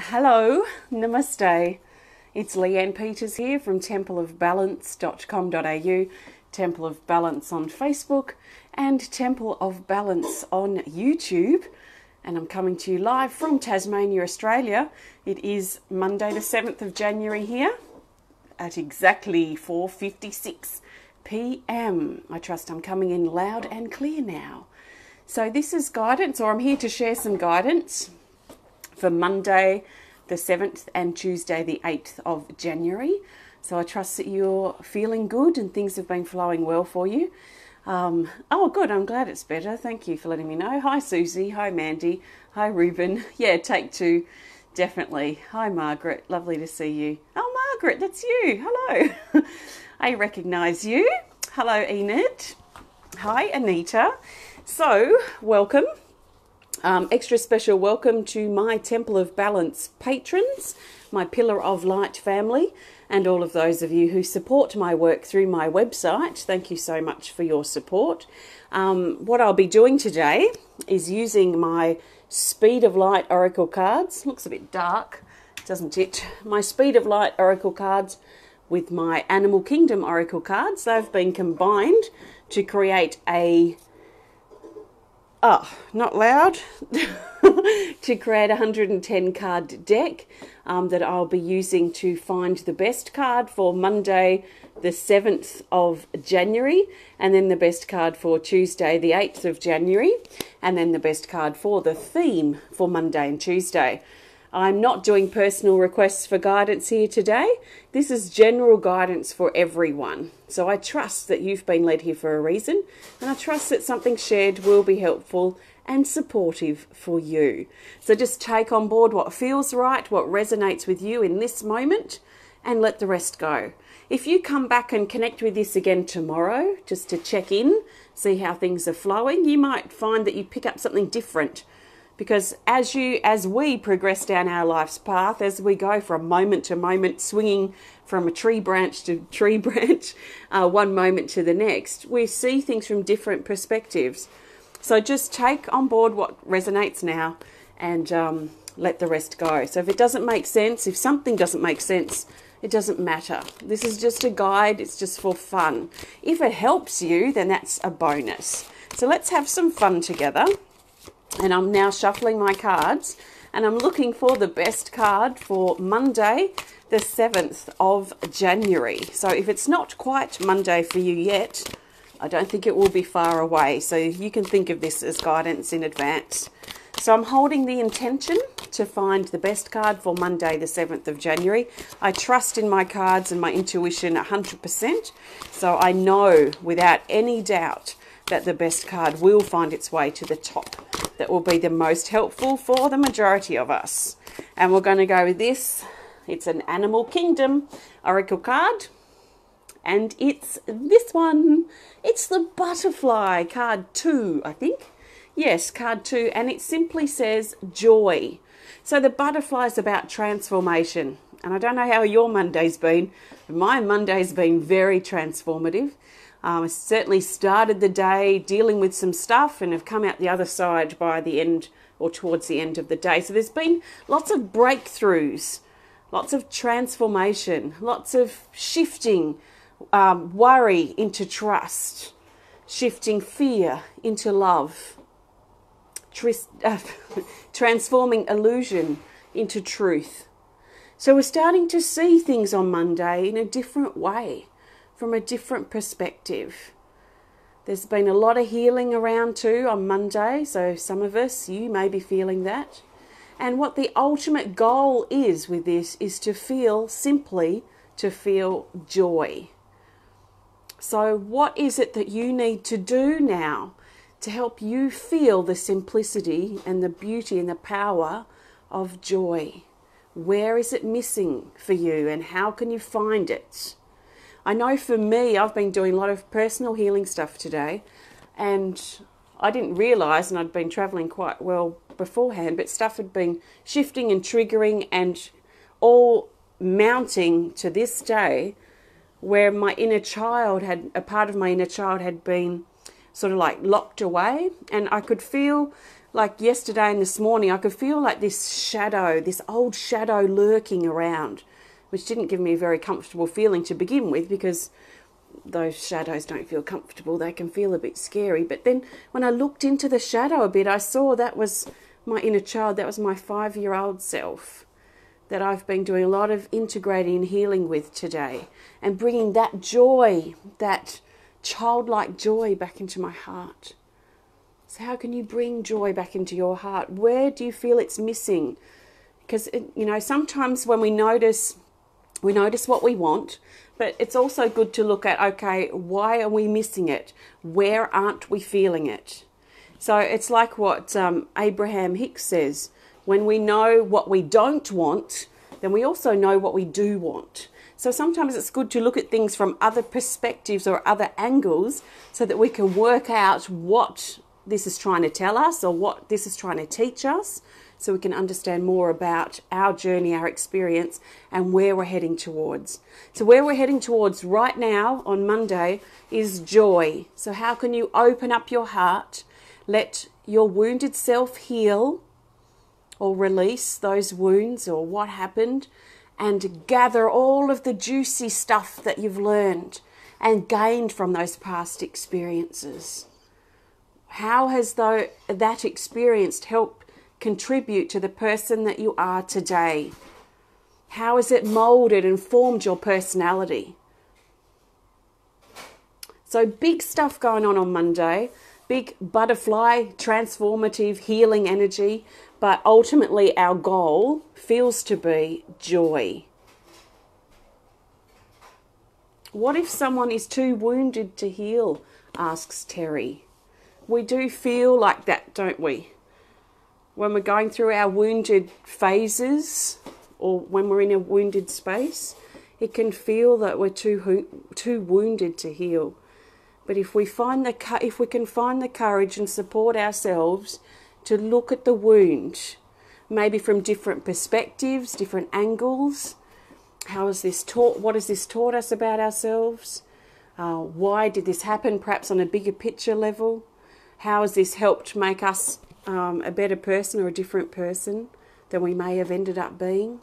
Hello, namaste. It's Leanne Peters here from templeofbalance.com.au, Temple of Balance on Facebook, and Temple of Balance on YouTube. And I'm coming to you live from Tasmania, Australia. It is Monday the 7th of January here at exactly 4:56 p.m. I trust I'm coming in loud and clear now. So this is guidance, or I'm here to share some guidance for Monday the 7th and Tuesday the 8th of January. So I trust that you're feeling good and things have been flowing well for you. Oh, good. I'm glad it's better. Thank you for letting me know. Hi, Susie. Hi, Mandy. Hi, Ruben. Yeah, take two. Definitely. Hi, Margaret. Lovely to see you. Oh, Margaret, that's you. Hello. I recognise you. Hello, Enid. Hi, Anita. So, welcome. Extra special welcome to my Temple of Balance patrons, my Pillar of Light family, and all of those of you who support my work through my website. Thank you so much for your support. What I'll be doing today is using my Speed of Light Oracle cards. Looks a bit dark, doesn't it? My Speed of Light Oracle cards with my Animal Kingdom Oracle cards. They've been combined to create a not loud, to create a 110 card deck that I'll be using to find the best card for Monday the 7th of January, and then the best card for Tuesday the 8th of January, and then the best card for the theme for Monday and Tuesday. I'm not doing personal requests for guidance here today. This is general guidance for everyone. So I trust that you've been led here for a reason, and I trust that something shared will be helpful and supportive for you. So just take on board what feels right, what resonates with you in this moment, and let the rest go. If you come back and connect with this again tomorrow, just to check in, see how things are flowing, you might find that you pick up something different. Because as we progress down our life's path, as we go from moment to moment, swinging from a tree branch to tree branch, one moment to the next, we see things from different perspectives. So just take on board what resonates now and let the rest go. So if it doesn't make sense, if something doesn't make sense, it doesn't matter. This is just a guide. It's just for fun. If it helps you, then that's a bonus. So let's have some fun together. And I'm now shuffling my cards, and I'm looking for the best card for Monday, the 7th of January. So if it's not quite Monday for you yet, I don't think it will be far away. So you can think of this as guidance in advance. So I'm holding the intention to find the best card for Monday, the 7th of January. I trust in my cards and my intuition 100%. So I know without any doubt that the best card will find its way to the top. That will be the most helpful for the majority of us. And we're going to go with this. It's an Animal Kingdom Oracle card. And it's this one. It's the Butterfly, card 2, I think. Yes, card 2. And it simply says joy. So the butterfly is about transformation. And I don't know how your Monday's been, but my Monday's been very transformative. I certainly started the day dealing with some stuff and have come out the other side by the end or towards the end of the day. So there's been lots of breakthroughs, lots of transformation, lots of shifting worry into trust, shifting fear into love, transforming illusion into truth. So we're starting to see things on Monday in a different way, from a different perspective. There's been a lot of healing around too on Monday, so some of us, you may be feeling that. And what the ultimate goal is with this is to feel joy. So what is it that you need to do now to help you feel the simplicity and the beauty and the power of joy? Where is it missing for you, and how can you find it? I know for me, I've been doing a lot of personal healing stuff today, and I didn't realise, and I'd been travelling quite well beforehand, but stuff had been shifting and triggering and all mounting to this day, where my inner child a part of my inner child had been sort of like locked away, and I could feel like yesterday and this morning, I could feel like this shadow, this old shadow lurking around, which didn't give me a very comfortable feeling to begin with, because those shadows don't feel comfortable. They can feel a bit scary. But then when I looked into the shadow a bit, I saw that was my inner child. That was my 5-year-old self that I've been doing a lot of integrating and healing with today, and bringing that joy, that childlike joy, back into my heart. So how can you bring joy back into your heart? Where do you feel it's missing? Because, you know, sometimes when we notice what we want, but it's also good to look at, okay, why are we missing it? Where aren't we feeling it? So it's like what Abraham Hicks says, when we know what we don't want, then we also know what we do want. So sometimes it's good to look at things from other perspectives or other angles, so that we can work out what this is trying to tell us, or what this is trying to teach us, so we can understand more about our journey, our experience, and where we're heading towards. So where we're heading towards right now on Monday is joy. So how can you open up your heart, let your wounded self heal, or release those wounds or what happened, and gather all of the juicy stuff that you've learned and gained from those past experiences? How has that experience helped contribute to the person that you are today? How has it molded and formed your personality? So big stuff going on Monday, big butterfly, transformative, healing energy, but ultimately our goal feels to be joy. What if someone is too wounded to heal? Asks Terry. We do feel like that, don't we? When we're going through our wounded phases, or when we're in a wounded space, it can feel that we're too wounded to heal. But if we can find the courage and support ourselves to look at the wound, maybe from different perspectives, different angles. What has this taught us about ourselves? Why did this happen, perhaps on a bigger picture level? How has this helped make us a better person or a different person than we may have ended up being?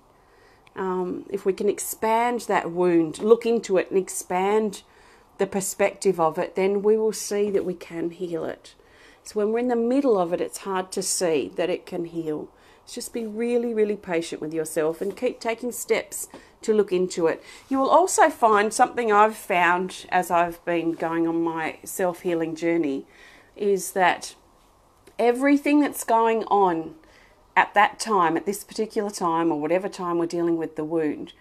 If we can expand that wound, look into it and expand the perspective of it, then we will see that we can heal it. So when we're in the middle of it, it's hard to see that it can heal. So just be really, really patient with yourself and keep taking steps to look into it. You will also find something I've found as I've been going on my self-healing journey, is that everything that's going on at that time, at this particular time, or whatever time we're dealing with the wound,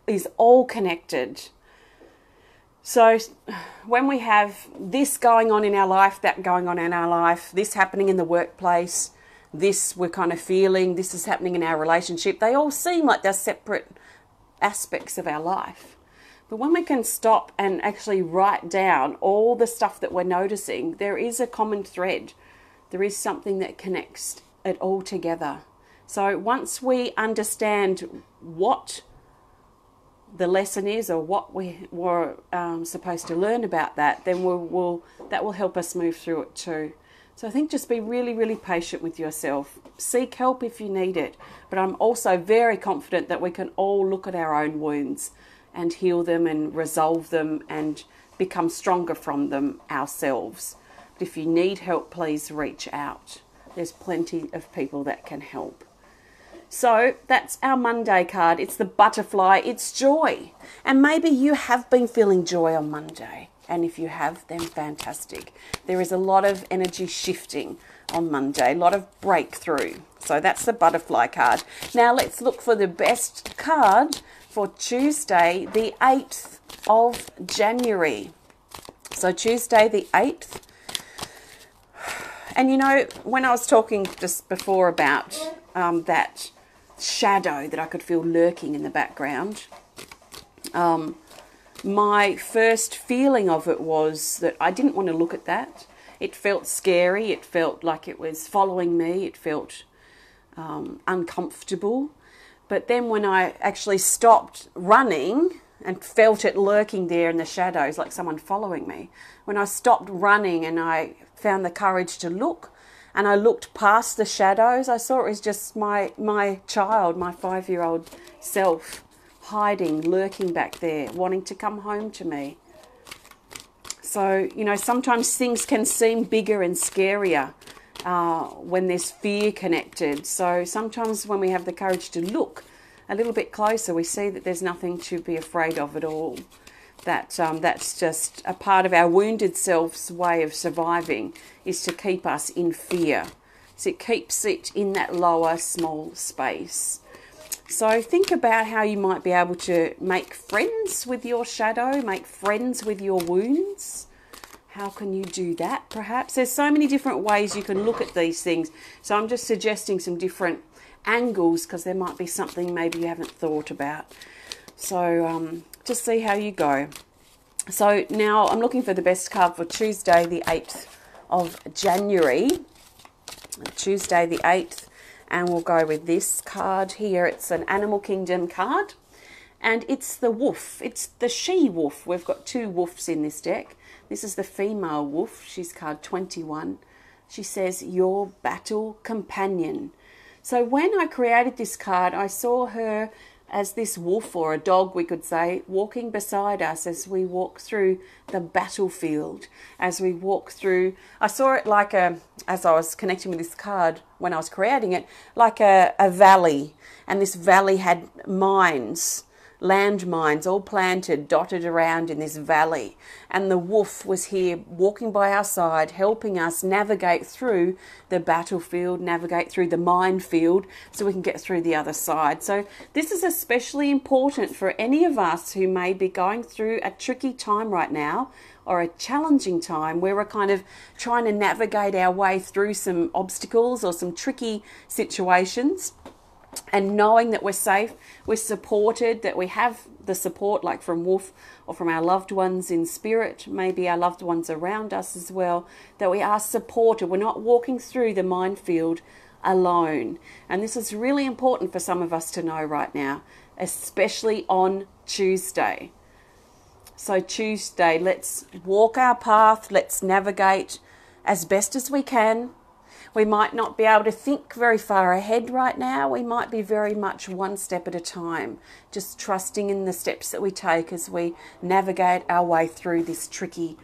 is all connected. So when we have this going on in our life, that going on in our life, this happening in the workplace, this we're kind of feeling, this is happening in our relationship, they all seem like they're separate aspects of our life. But when we can stop and actually write down all the stuff that we're noticing, there is a common thread. There is something that connects it all together. So once we understand what the lesson is, or what we were supposed to learn about that, then that will help us move through it too. So I think just be really, really patient with yourself. Seek help if you need it. But I'm also very confident that we can all look at our own wounds and heal them and resolve them and become stronger from them ourselves. But if you need help, please reach out. There's plenty of people that can help. So that's our Monday card. It's the butterfly. It's joy. And maybe you have been feeling joy on Monday. And if you have, then fantastic. There is a lot of energy shifting on Monday, a lot of breakthrough. So that's the butterfly card. Now let's look for the best card for Tuesday, the 8th of January. So Tuesday, the 8th. And you know, when I was talking just before about that shadow that I could feel lurking in the background, my first feeling of it was that I didn't want to look at that. It felt scary. It felt like it was following me. It felt uncomfortable. But then when I actually stopped running and felt it lurking there in the shadows, like someone following me, when I stopped running and I found the courage to look and I looked past the shadows, I saw it was just my child, my 5-year-old self, hiding, lurking back there, wanting to come home to me. So, you know, sometimes things can seem bigger and scarier when there's fear connected. So sometimes when we have the courage to look a little bit closer, we see that there's nothing to be afraid of at all. That's just a part of our wounded self's way of surviving, is to keep us in fear. So it keeps it in that lower, small space. So think about how you might be able to make friends with your shadow, make friends with your wounds. How can you do that, perhaps? There's so many different ways you can look at these things. So I'm just suggesting some different angles, because there might be something maybe you haven't thought about. So just see how you go. So now I'm looking for the best card for Tuesday, the 8th of January. Tuesday the 8th. And we'll go with this card here. It's an Animal Kingdom card. And it's the wolf. It's the she-wolf. We've got 2 wolves in this deck. This is the female wolf. She's card 21. She says, your battle companion. So when I created this card, I saw her as this wolf, or a dog we could say, walking beside us as we walk through the battlefield, as we walk through. I saw it like as I was connecting with this card when I was creating it, like a valley. And this valley had mines, landmines all planted, dotted around in this valley. And the wolf was here walking by our side, helping us navigate through the battlefield, navigate through the minefield, so we can get through the other side. So this is especially important for any of us who may be going through a tricky time right now, or a challenging time where we're kind of trying to navigate our way through some obstacles or some tricky situations. And knowing that we're safe, we're supported, that we have the support like from Wolf or from our loved ones in spirit, maybe our loved ones around us as well, that we are supported. We're not walking through the minefield alone. And this is really important for some of us to know right now, especially on Tuesday. So Tuesday, let's walk our path, let's navigate as best as we can. We might not be able to think very far ahead right now. We might be very much one step at a time, just trusting in the steps that we take as we navigate our way through this tricky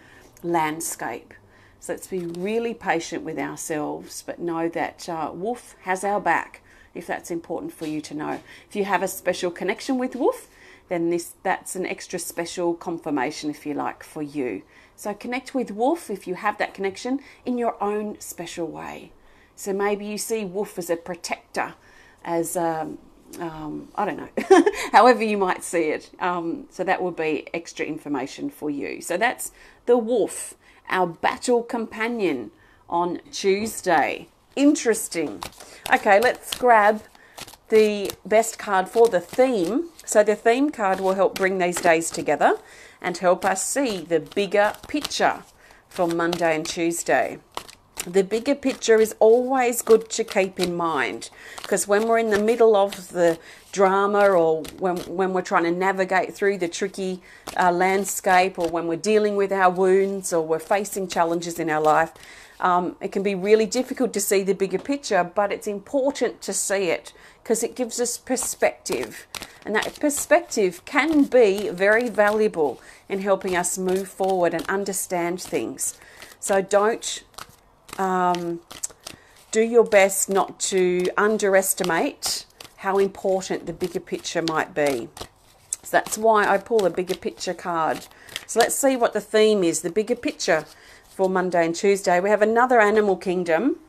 landscape. So let's be really patient with ourselves, but know that Wolf has our back, if that's important for you to know. If you have a special connection with Wolf, then that's an extra special confirmation, if you like, for you. So connect with Wolf, if you have that connection, in your own special way. So maybe you see Wolf as a protector, as, I don't know, however you might see it. So that will be extra information for you. So that's the Wolf, our battle companion on Tuesday. Interesting. Okay, let's grab the best card for the theme. So the theme card will help bring these days together and help us see the bigger picture for Monday and Tuesday. The bigger picture is always good to keep in mind, because when we're in the middle of the drama, or when we're trying to navigate through the tricky landscape, or when we're dealing with our wounds, or we're facing challenges in our life, it can be really difficult to see the bigger picture, but it's important to see it because it gives us perspective. And that perspective can be very valuable in helping us move forward and understand things. So don't do your best not to underestimate how important the bigger picture might be. So that's why I pull a bigger picture card. So let's see what the theme is, the bigger picture for Monday and Tuesday. We have another Animal Kingdom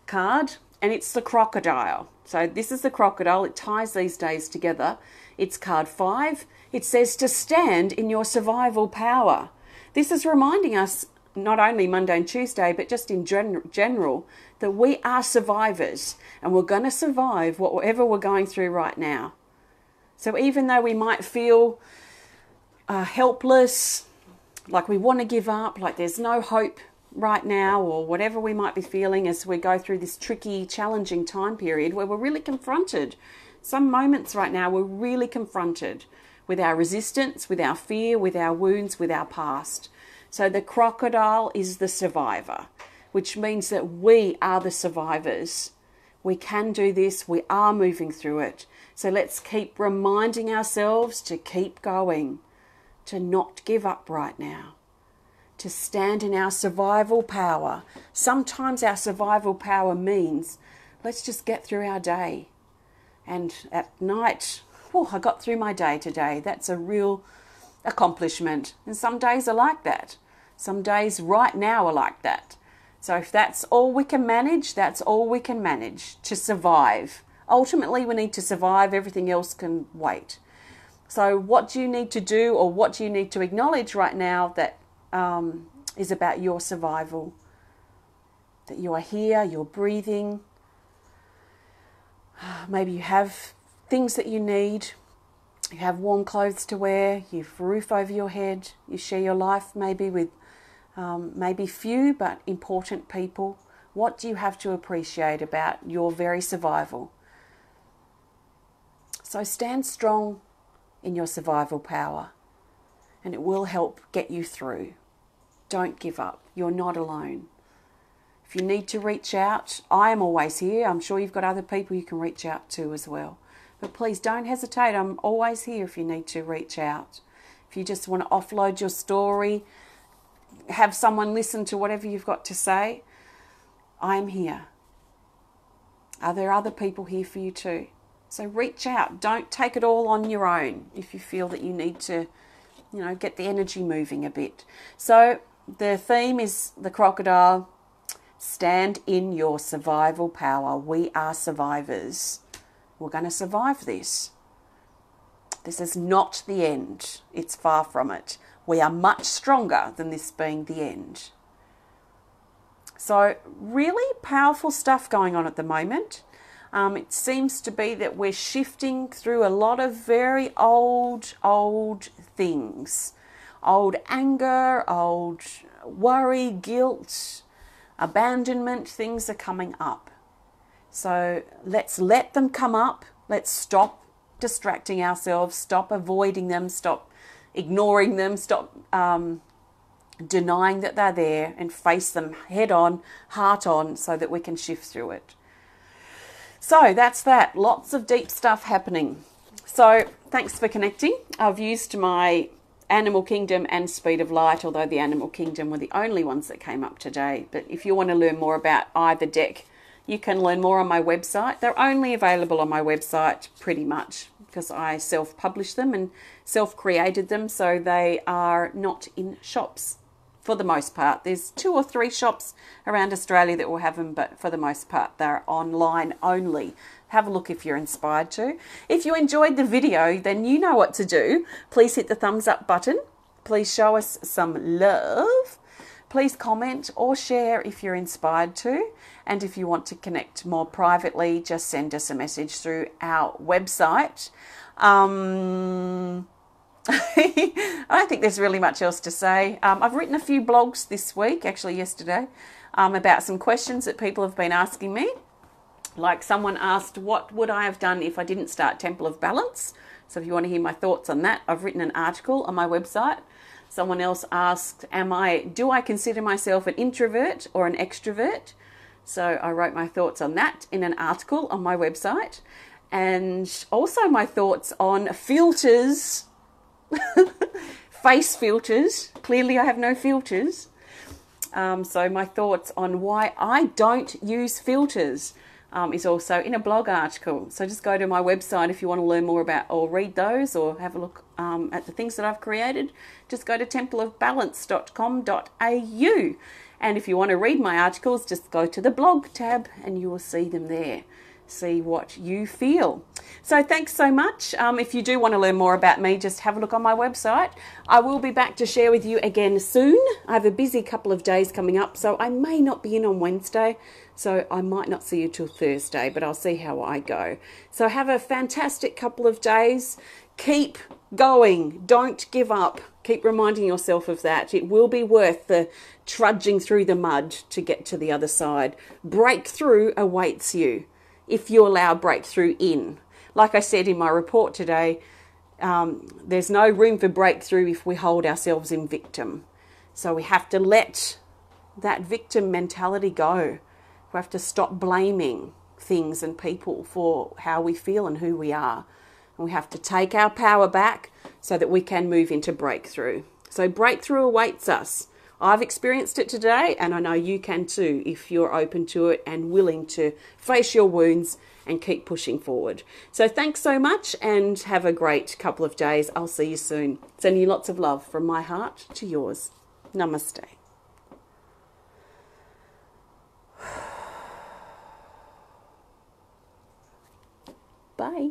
card, and it's the crocodile. So this is the crocodile. It ties these days together. It's card 5. It says to stand in your survival power. This is reminding us, not only Monday and Tuesday, but just in general, that we are survivors, and we're going to survive whatever we're going through right now. So even though we might feel helpless, like we want to give up, like there's no hope right now, or whatever we might be feeling as we go through this tricky, challenging time period where we're really confronted. Some moments right now we're really confronted with our resistance, with our fear, with our wounds, with our past. So the crocodile is the survivor. which means that we are the survivors. We can do this. We are moving through it. So let's keep reminding ourselves to keep going, to not give up right now, to stand in our survival power. Sometimes our survival power means let's just get through our day. And at night, oh, I got through my day today. That's a real accomplishment. And some days are like that. Some days right now are like that. So if that's all we can manage, that's all we can manage to survive. Ultimately, we need to survive. Everything else can wait. So what do you need to do, or what do you need to acknowledge right now that is about your survival? That you are here, you're breathing. Maybe you have things that you need. You have warm clothes to wear. You have a roof over your head. You share your life maybe with maybe few but important people. What do you have to appreciate about your very survival? So stand strong in your survival power, and it will help get you through. Don't give up. You're not alone. If you need to reach out, I am always here. I'm sure you've got other people you can reach out to as well. But please don't hesitate. I'm always here if you need to reach out. If you just want to offload your story, have someone listen to whatever you've got to say, I'm here. Are there other people here for you too? So reach out. Don't take it all on your own if you feel that you need to, get the energy moving a bit. So the theme is the crocodile. Stand in your survival power. We are survivors. We're going to survive this. This is not the end. It's far from it. We are much stronger than this being the end. So really powerful stuff going on at the moment. It seems to be that we're shifting through a lot of very old things. Old anger, old worry, guilt, abandonment, things are coming up. So let's let them come up. Let's stop distracting ourselves, stop avoiding them, stop ignoring them, stop denying that they're there, and face them head on, heart on, so that we can shift through it. So that's that. Lots of deep stuff happening. So thanks for connecting. I've used my Animal Kingdom and Speed of Light, although the Animal Kingdom were the only ones that came up today. But if you want to learn more about either deck, you can learn more on my website. They're only available on my website pretty much because I self-published them and self-created them, so they are not in shops for the most part. There's 2 or 3 shops around Australia that will have them, but for the most part they're online only. Have a look if you're inspired to. If you enjoyed the video, then you know what to do. Please hit the thumbs up button. Please show us some love. Please comment or share if you're inspired to. And if you want to connect more privately, just send us a message through our website. I don't think there's really much else to say. I've written a few blogs this week, actually yesterday, about some questions that people have been asking me. Like someone asked, what would I have done if I didn't start Temple of Balance? So if you want to hear my thoughts on that, I've written an article on my website. Someone else asked, do I consider myself an introvert or an extrovert? So I wrote my thoughts on that in an article on my website. And also my thoughts on filters, face filters. Clearly I have no filters. So my thoughts on why I don't use filters is also in a blog article. So just go to my website if you want to learn more about or read those or have a look at the things that I've created. Just go to templeofbalance.com.au. And if you want to read my articles, just go to the blog tab and you will see them there. See what you feel. So thanks so much. If you do want to learn more about me, just have a look on my website. I will be back to share with you again soon. I have a busy couple of days coming up, so I may not be in on Wednesday, so I might not see you till Thursday, but I'll see how I go. So have a fantastic couple of days. Keep going. Don't give up. Keep reminding yourself of that. It will be worth the trudging through the mud to get to the other side. Breakthrough awaits you if you allow breakthrough in. Like I said in my report today, there's no room for breakthrough if we hold ourselves in victim. So we have to let that victim mentality go. We have to stop blaming things and people for how we feel and who we are. And we have to take our power back so that we can move into breakthrough. So breakthrough awaits us. I've experienced it today, and I know you can too if you're open to it and willing to face your wounds and keep pushing forward. So thanks so much and have a great couple of days. I'll see you soon. Sending you lots of love from my heart to yours. Namaste. Bye.